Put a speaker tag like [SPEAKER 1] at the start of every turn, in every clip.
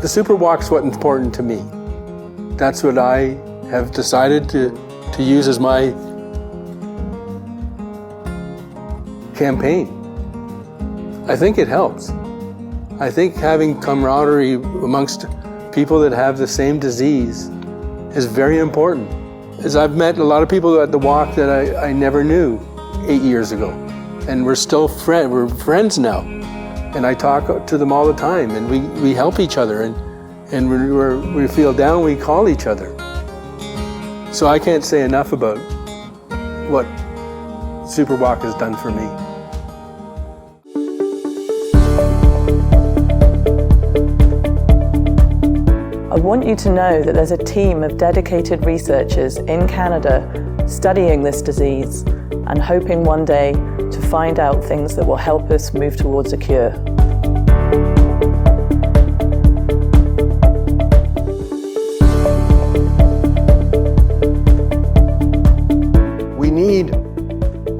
[SPEAKER 1] Superwalk's what's important to me. That's what I have decided to use as my campaign. I think it helps. I think having camaraderie amongst people that have the same disease is very important. As I've met a lot of people at the walk that I never knew 8 years ago, and we're still we're friends now. And I talk to them all the time, and we help each other, and when we feel down, we call each other. So I can't say enough about what Superwalk has done for me.
[SPEAKER 2] I want you to know that there's a team of dedicated researchers in Canada studying this disease and hoping one day to find out things that will help us move towards a cure.
[SPEAKER 3] We need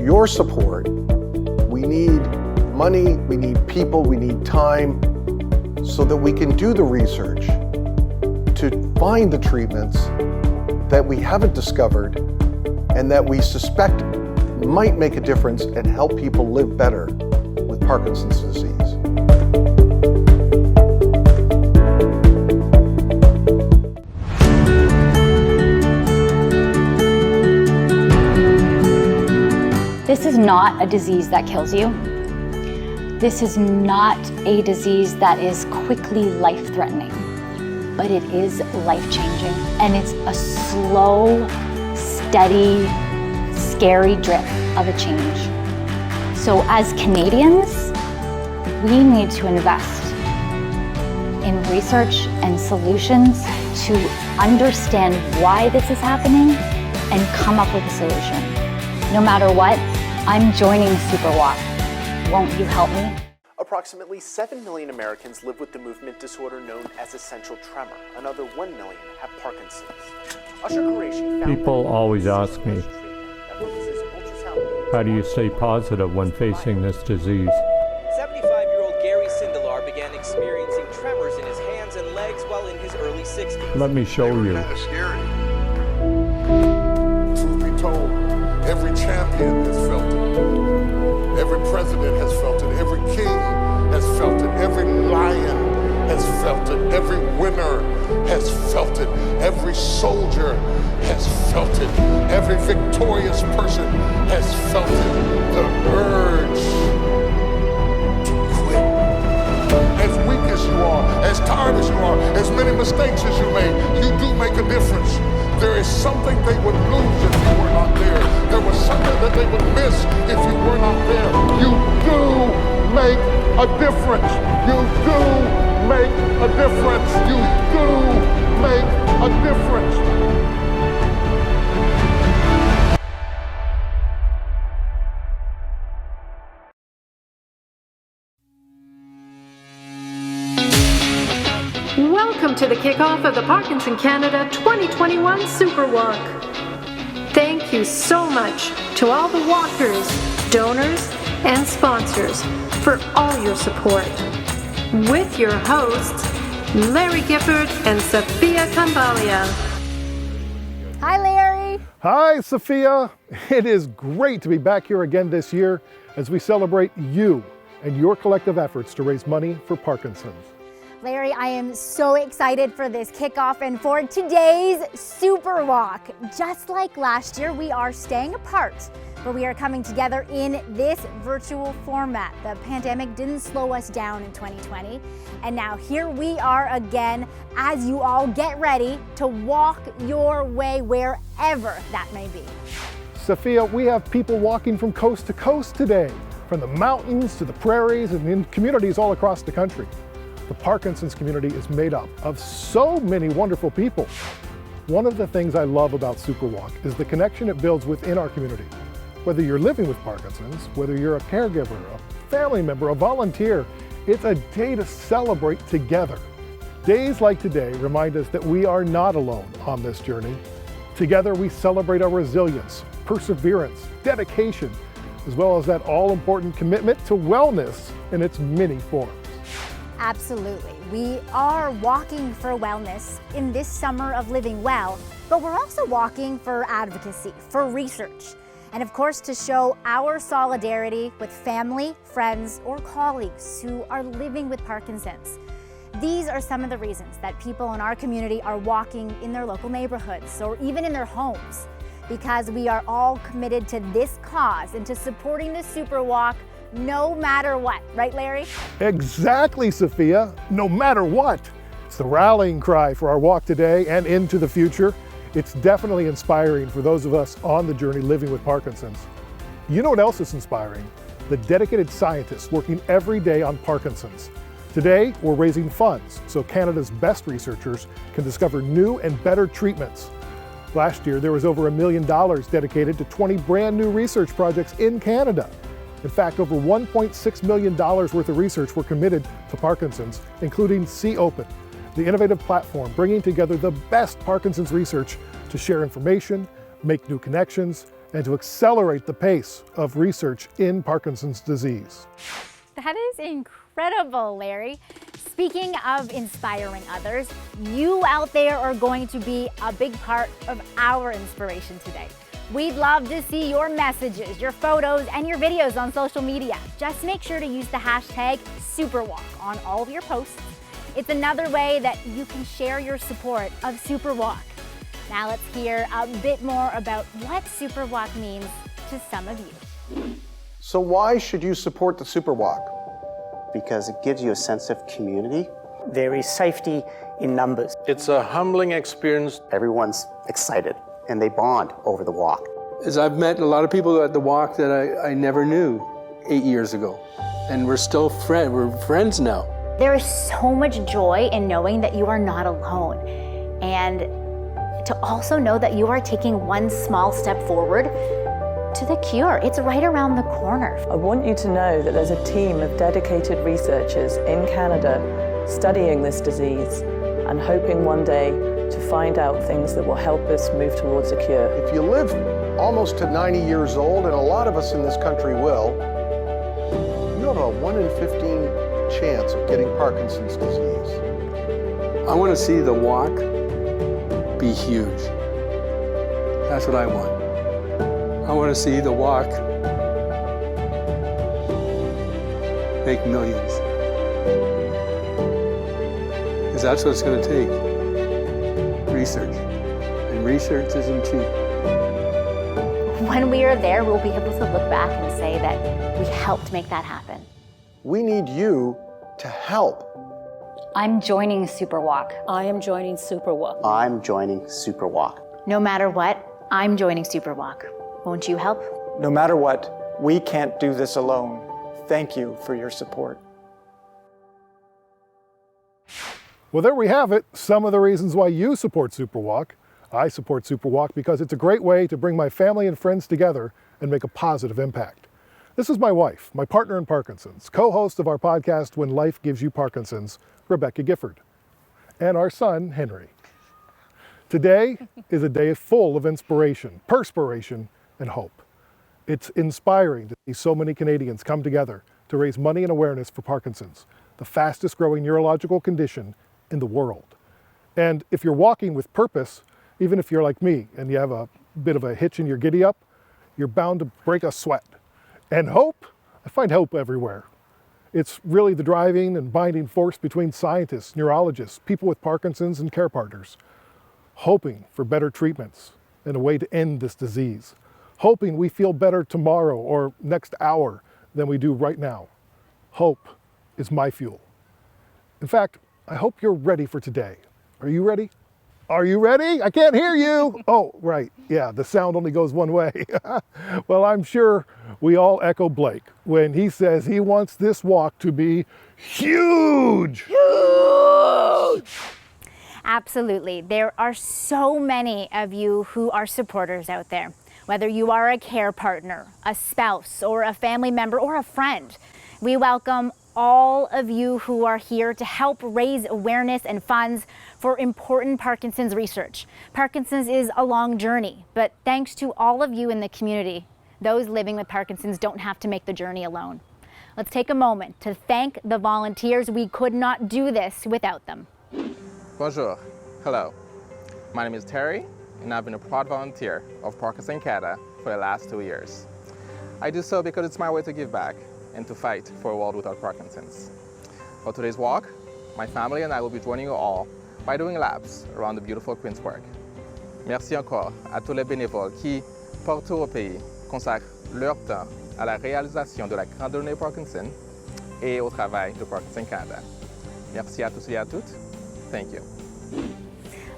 [SPEAKER 3] your support. We need money, we need people, we need time so that we can do the research to find the treatments that we haven't discovered and that we suspect might make a difference and help people live better with Parkinson's disease.
[SPEAKER 4] This is not a disease that kills you. This is not a disease that is quickly life-threatening, but it is life-changing, and it's a slow, steady, scary drip of a change. So as Canadians, we need to invest in research and solutions to understand why this is happening and come up with a solution. No matter what, I'm joining Superwalk. Won't you help me?
[SPEAKER 5] Approximately 7 million Americans live with the movement disorder known as essential tremor. Another 1 million have Parkinson's. Usher Qureshi found
[SPEAKER 6] People always ask me, how do you stay positive when facing this disease?
[SPEAKER 7] 75-year-old Gary Sindelar began experiencing tremors in his hands and legs while in his early 60s.
[SPEAKER 6] Let me show you.
[SPEAKER 8] Kind of scary. Truth be told, every champion has felt it. Every president has felt it. Every king has felt it. Every lion has felt it. Every winner has felt it. Every soldier has felt it. Every victorious person has felt it. The urge to quit. As weak as you are, as tired as you are, as many mistakes as you made, you do make a difference. There is something they would lose if you were not there. There was something that they would miss if you were not there. You do make a difference. You do make a difference. You do make a difference.
[SPEAKER 9] Welcome to the kickoff of the Parkinson Canada 2021 Superwalk. Thank you so much to all the walkers, donors, and sponsors for all your support. With your hosts, Larry Gifford and Saphia Khambalia.
[SPEAKER 10] Hi, Larry.
[SPEAKER 11] Hi, Saphia. It is great to be back here again this year as we celebrate you and your collective efforts to raise money for Parkinson's.
[SPEAKER 10] Larry, I am so excited for this kickoff and for today's Superwalk. Just like last year, we are staying apart, but we are coming together in this virtual format. The pandemic didn't slow us down in 2020, and now here we are again as you all get ready to walk your way wherever that may be.
[SPEAKER 11] Saphia, we have people walking from coast to coast today, from the mountains to the prairies and in communities all across the country. The Parkinson's community is made up of so many wonderful people. One of the things I love about Superwalk is the connection it builds within our community. Whether you're living with Parkinson's, whether you're a caregiver, a family member, a volunteer, it's a day to celebrate together. Days like today remind us that we are not alone on this journey. Together we celebrate our resilience, perseverance, dedication, as well as that all-important commitment to wellness in its many forms.
[SPEAKER 10] Absolutely. We are walking for wellness in this summer of living well, but we're also walking for advocacy, for research, and of course to show our solidarity with family, friends, or colleagues who are living with Parkinson's. These are some of the reasons that people in our community are walking in their local neighborhoods or even in their homes, because we are all committed to this cause and to supporting the Superwalk no matter what. Right, Larry?
[SPEAKER 11] Exactly, Saphia. No matter what. It's the rallying cry for our walk today and into the future. It's definitely inspiring for those of us on the journey living with Parkinson's. You know what else is inspiring? The dedicated scientists working every day on Parkinson's. Today, we're raising funds so Canada's best researchers can discover new and better treatments. Last year, there was over $1 million dedicated to 20 brand new research projects in Canada. In fact, over $1.6 million worth of research were committed to Parkinson's, including C-Open, the innovative platform bringing together the best Parkinson's research to share information, make new connections, and to accelerate the pace of research in Parkinson's disease.
[SPEAKER 10] That is incredible, Larry. Speaking of inspiring others, you out there are going to be a big part of our inspiration today. We'd love to see your messages, your photos, and your videos on social media. Just make sure to use the hashtag Superwalk on all of your posts. It's another way that you can share your support of Superwalk. Now let's hear a bit more about what Superwalk means to some of you.
[SPEAKER 3] So why should you support the Superwalk?
[SPEAKER 12] Because it gives you a sense of community.
[SPEAKER 13] There is safety in numbers.
[SPEAKER 1] It's a humbling experience.
[SPEAKER 12] Everyone's excited and they bond over the walk.
[SPEAKER 1] As I've met a lot of people at the walk that I never knew 8 years ago, and we're still we're friends now.
[SPEAKER 4] There is so much joy in knowing that you are not alone, and to also know that you are taking one small step forward to the cure. It's right around the corner.
[SPEAKER 2] I want you to know that there's a team of dedicated researchers in Canada studying this disease and hoping one day to find out things that will help us move towards a cure.
[SPEAKER 3] If you live almost to 90 years old, and a lot of us in this country will, you have a 1 in 15 chance of getting Parkinson's disease.
[SPEAKER 1] I want to see the walk be huge. That's what I want. I want to see the walk make millions. Because that's what it's going to take. Research. And research isn't cheap.
[SPEAKER 4] When we are there, we'll be able to look back and say that we helped make that happen.
[SPEAKER 3] We need you to help.
[SPEAKER 4] I'm joining Superwalk.
[SPEAKER 14] I am joining Superwalk.
[SPEAKER 12] I'm joining Superwalk.
[SPEAKER 4] No matter what, I'm joining Superwalk. Won't you help?
[SPEAKER 13] No matter what, we can't do this alone. Thank you for your support.
[SPEAKER 11] Well, there we have it, some of the reasons why you support Superwalk. I support Superwalk because it's a great way to bring my family and friends together and make a positive impact. This is my wife, my partner in Parkinson's, co-host of our podcast When Life Gives You Parkinson's, Rebecca Gifford, and our son, Henry. Today is a day full of inspiration, perspiration, and hope. It's inspiring to see so many Canadians come together to raise money and awareness for Parkinson's, the fastest growing neurological condition in the world. And if you're walking with purpose, even if you're like me and you have a bit of a hitch in your giddy up, you're bound to break a sweat. And hope, I find hope everywhere. It's really the driving and binding force between scientists, neurologists, people with Parkinson's, and care partners, hoping for better treatments and a way to end this disease, hoping we feel better tomorrow or next hour than we do right now. Hope is my fuel. In fact, I hope you're ready for today. Are you ready? Are you ready? I can't hear you. Oh, right. Yeah, the sound only goes one way. Well, I'm sure we all echo Blake when he says he wants this walk to be huge. Huge!
[SPEAKER 10] Absolutely. There are so many of you who are supporters out there. Whether you are a care partner, a spouse, or a family member, or a friend, we welcome all of you who are here to help raise awareness and funds for important Parkinson's research. Parkinson's is a long journey, but thanks to all of you in the community, those living with Parkinson's don't have to make the journey alone. Let's take a moment to thank the volunteers. We could not do this without them.
[SPEAKER 15] Bonjour. Hello. My name is Terry, and I've been a proud volunteer of Parkinson Canada for the last 2 years. I do so because it's my way to give back and to fight for a world without Parkinson's. For today's walk, my family and I will be joining you all by doing laps around the beautiful Queen's Park. Merci encore à tous les bénévoles qui, partout au pays, consacrent leur temps à la réalisation de la grande journée Parkinson et au travail de Parkinson Canada. Merci à tous et à toutes. Thank you.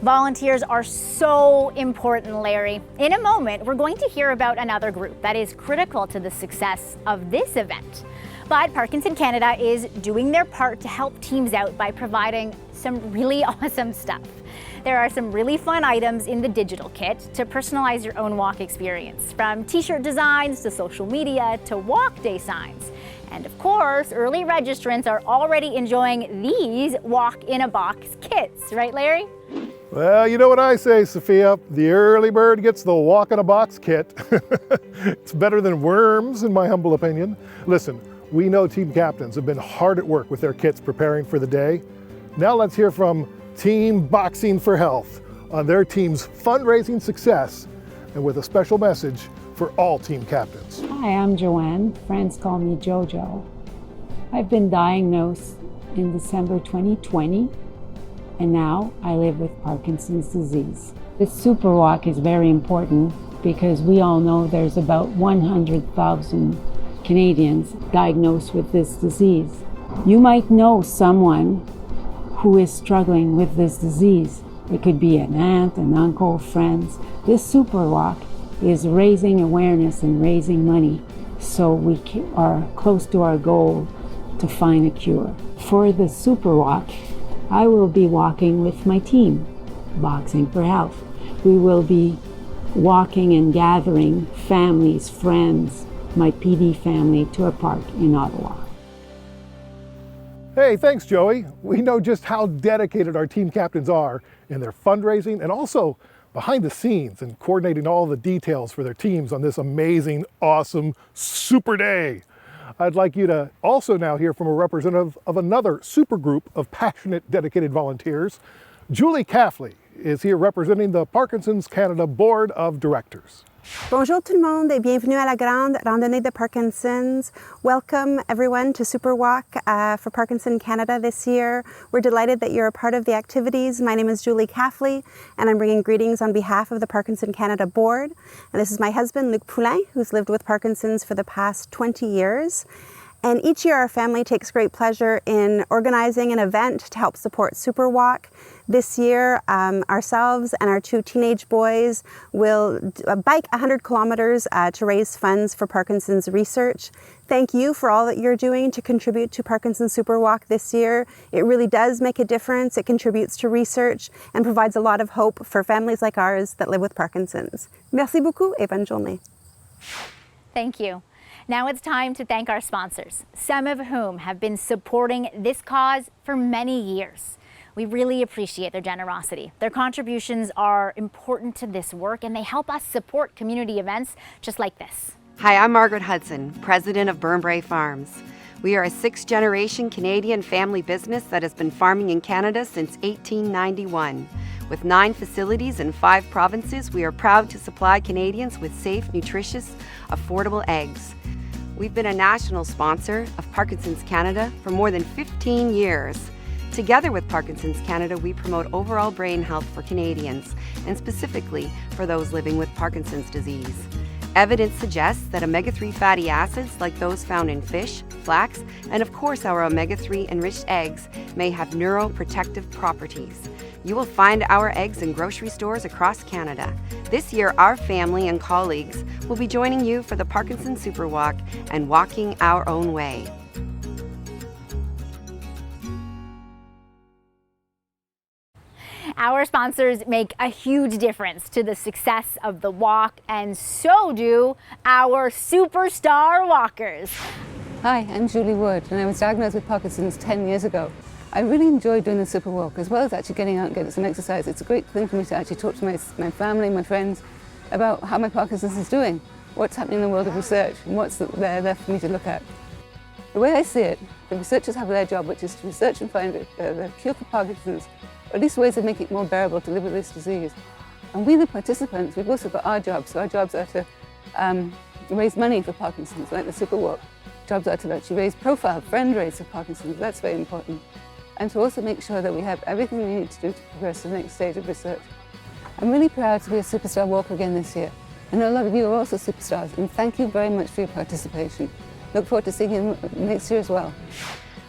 [SPEAKER 10] Volunteers are so important, Larry. In a moment, we're going to hear about another group that is critical to the success of this event. But Parkinson Canada is doing their part to help teams out by providing some really awesome stuff. There are some really fun items in the digital kit to personalize your own walk experience, from t-shirt designs to social media to walk day signs. And of course, early registrants are already enjoying these walk-in-a-box kits, right, Larry?
[SPEAKER 11] Well, you know what I say, Saphia. The early bird gets the walk-in-a-box kit. It's better than worms, in my humble opinion. Listen, we know team captains have been hard at work with their kits preparing for the day. Now let's hear from Team Boxing for Health on their team's fundraising success and with a special message for all team captains.
[SPEAKER 16] Hi, I'm Joanne. Friends call me JoJo. I've been diagnosed in December 2020, and now I live with Parkinson's disease. This Superwalk is very important because we all know there's about 100,000 Canadians diagnosed with this disease. You might know someone who is struggling with this disease. It could be an aunt, an uncle, friends. This Superwalk is raising awareness and raising money so we are close to our goal to find a cure. For the Superwalk, I will be walking with my team, Boxing for Health. We will be walking and gathering families, friends, my PD family to a park in Ottawa.
[SPEAKER 11] Hey, thanks, Joey. We know just how dedicated our team captains are in their fundraising and also behind the scenes and coordinating all the details for their teams on this amazing, awesome, super day. I'd like you to also now hear from a representative of another super group of passionate, dedicated volunteers. Julie Caffley is here representing the Parkinson's Canada Board of Directors.
[SPEAKER 17] Bonjour tout le monde et bienvenue à la grande randonnée de Parkinson's. Welcome everyone to Superwalk for Parkinson Canada this year. We're delighted that you're a part of the activities. My name is Julie Caffley and I'm bringing greetings on behalf of the Parkinson Canada Board. And this is my husband, Luc Poulain, who's lived with Parkinson's for the past 20 years. And each year our family takes great pleasure in organizing an event to help support Superwalk. This year, ourselves and our 2 teenage boys will bike 100 kilometers to raise funds for Parkinson's research. Thank you for all that you're doing to contribute to Parkinson's Superwalk this year. It really does make a difference. It contributes to research and provides a lot of hope for families like ours that live with Parkinson's. Merci beaucoup et bonne journée.
[SPEAKER 10] Thank you. Now it's time to thank our sponsors, some of whom have been supporting this cause for many years. We really appreciate their generosity. Their contributions are important to this work and they help us support community events just like this.
[SPEAKER 18] Hi, I'm Margaret Hudson, president of Burnbrae Farms. We are a 6th-generation Canadian family business that has been farming in Canada since 1891. With 9 facilities in 5 provinces, we are proud to supply Canadians with safe, nutritious, affordable eggs. We've been a national sponsor of Parkinson's Canada for more than 15 years. Together with Parkinson's Canada, we promote overall brain health for Canadians, and specifically for those living with Parkinson's disease. Evidence suggests that omega-3 fatty acids, like those found in fish, flax, and of course our omega-3 enriched eggs, may have neuroprotective properties. You will find our eggs in grocery stores across Canada. This year, our family and colleagues will be joining you for the Parkinson Superwalk and walking our own way.
[SPEAKER 10] Our sponsors make a huge difference to the success of the walk, and so do our superstar walkers.
[SPEAKER 16] Hi, I'm Julie Wood, and I was diagnosed with Parkinson's 10 years ago. I really enjoy doing the Superwalk, as well as actually getting out and getting some exercise. It's a great thing for me to actually talk to my family, my friends, about how my Parkinson's is doing, what's happening in the world of research, and what's there for me to look at.
[SPEAKER 19] The way I see it, the researchers have their job, which is to research and find the cure for Parkinson's, or at least ways of making it more bearable to live with this disease. And we, the participants, we've also got our jobs. So our jobs are to raise money for Parkinson's, like the Superwalk. Jobs are to actually raise profile, friend raise for Parkinson's. That's very important. And to also make sure that we have everything we need to do to progress to the next stage of research. I'm really proud to be a Superstar Walker again this year. I know a lot of you are also superstars, and thank you very much for your participation. Look forward to seeing you next year as well.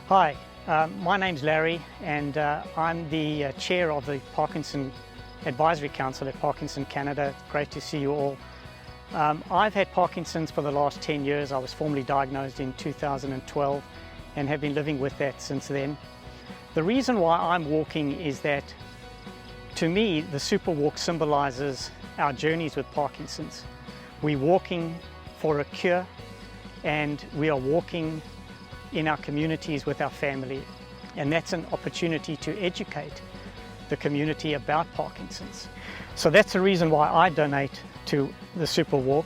[SPEAKER 20] Hi, my name's Larry, and I'm the chair of the Parkinson Advisory Council at Parkinson Canada. Great to see you all. I've had Parkinson's for the last 10 years. I was formally diagnosed in 2012 and have been living with that since then. The reason why I'm walking is that, to me, the Superwalk symbolizes our journeys with Parkinson's. We're walking for a cure, and we are walking in our communities with our family. And that's an opportunity to educate the community about Parkinson's. So that's the reason why I donate to the Superwalk,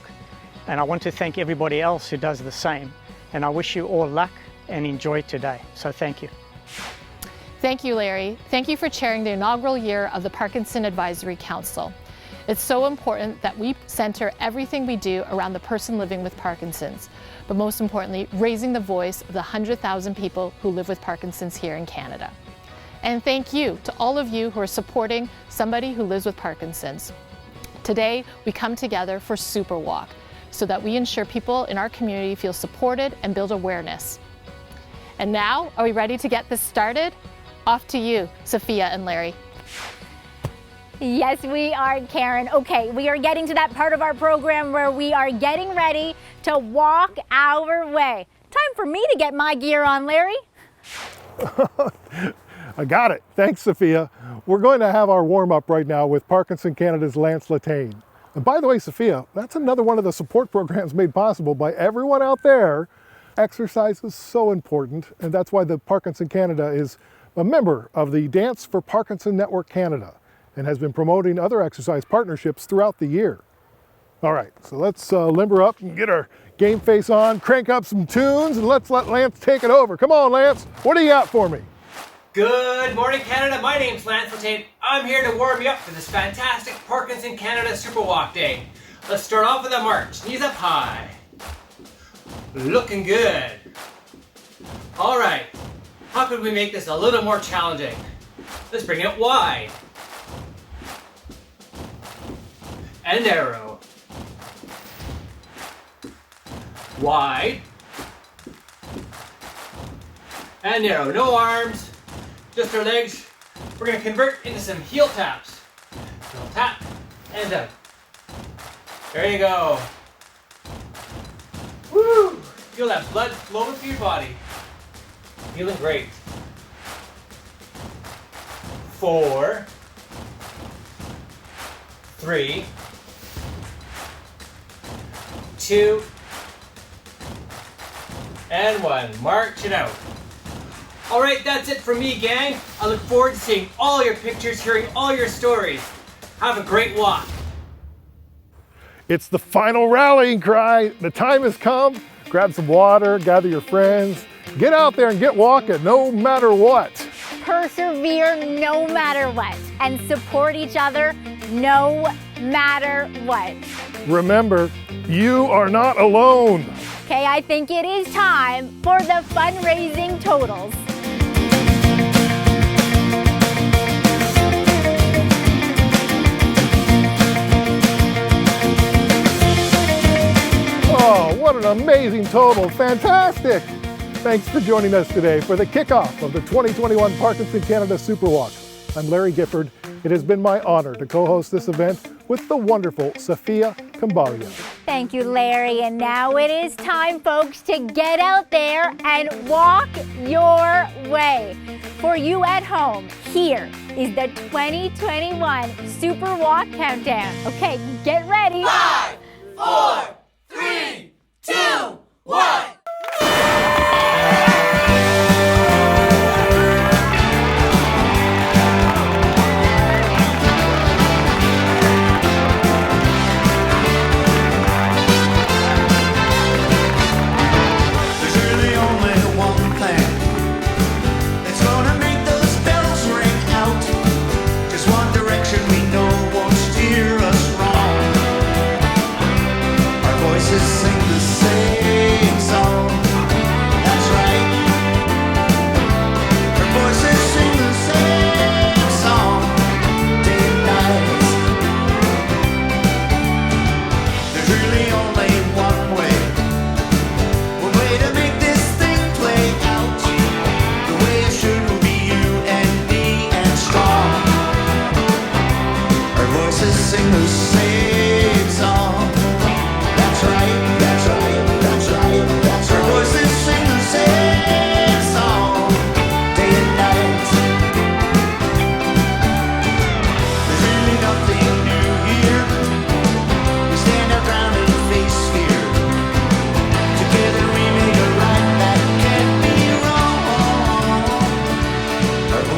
[SPEAKER 20] and I want to thank everybody else who does the same. And I wish you all luck and enjoy today. So thank you.
[SPEAKER 21] Thank you, Larry. Thank you for chairing the inaugural year of the Parkinson Advisory Council. It's so important that we center everything we do around the person living with Parkinson's, but most importantly, raising the voice of the 100,000 people who live with Parkinson's here in Canada. And thank you to all of you who are supporting somebody who lives with Parkinson's. Today, we come together for Superwalk so that we ensure people in our community feel supported and build awareness. And now, are we ready to get this started? Off to you, Saphia and Larry.
[SPEAKER 10] Yes, we are, Karen. Okay, we are getting to that part of our program where we are getting ready to walk our way. Time for me to get my gear on, Larry.
[SPEAKER 11] I got it. Thanks, Saphia. We're going to have our warm-up right now with Parkinson Canada's Lance Latane. And by the way, Saphia, that's another one of the support programs made possible by everyone out there. Exercise is so important, and that's why the Parkinson Canada is a member of the Dance for Parkinson Network Canada and has been promoting other exercise partnerships throughout the year. All right, so let's limber up and get our game face on, crank up some tunes, and let's let Lance take it over. Come on, Lance, what do you got for me?
[SPEAKER 22] Good morning, Canada. My name's Lance Latane. I'm here to warm you up for this fantastic Parkinson Canada Superwalk Day. Let's start off with a march. Knees up high. Looking good. All right, how could we make this a little more challenging? Let's bring it wide. And narrow. Wide. And narrow. No arms, just our legs. We're going to convert into some heel taps. Heel tap and down. There you go. Woo! Feel that blood flowing through your body. Feeling great. 4, 3, 2, and 1. March it out. All right, that's it from me, gang. I look forward to seeing all your pictures, hearing all your stories. Have a great walk.
[SPEAKER 11] It's the final rallying cry. The time has come. Grab some water, gather your friends, get out there and get walking no matter what.
[SPEAKER 10] Persevere no matter what, and support each other no matter what.
[SPEAKER 11] Remember, you are not alone.
[SPEAKER 10] Okay, I think it is time for the fundraising totals.
[SPEAKER 11] Oh, what an amazing total. Fantastic. Thanks for joining us today for the kickoff of the 2021 Parkinson Canada Superwalk. I'm Larry Gifford. It has been my honor to co-host this event with the wonderful Saphia Khambalia.
[SPEAKER 10] Thank you, Larry. And now it is time, folks, to get out there and walk your way. For you at home, here is the 2021 Superwalk Countdown. Okay, get ready.
[SPEAKER 23] 5, 4, 3, 2, 1. There's really only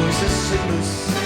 [SPEAKER 23] loses it loose.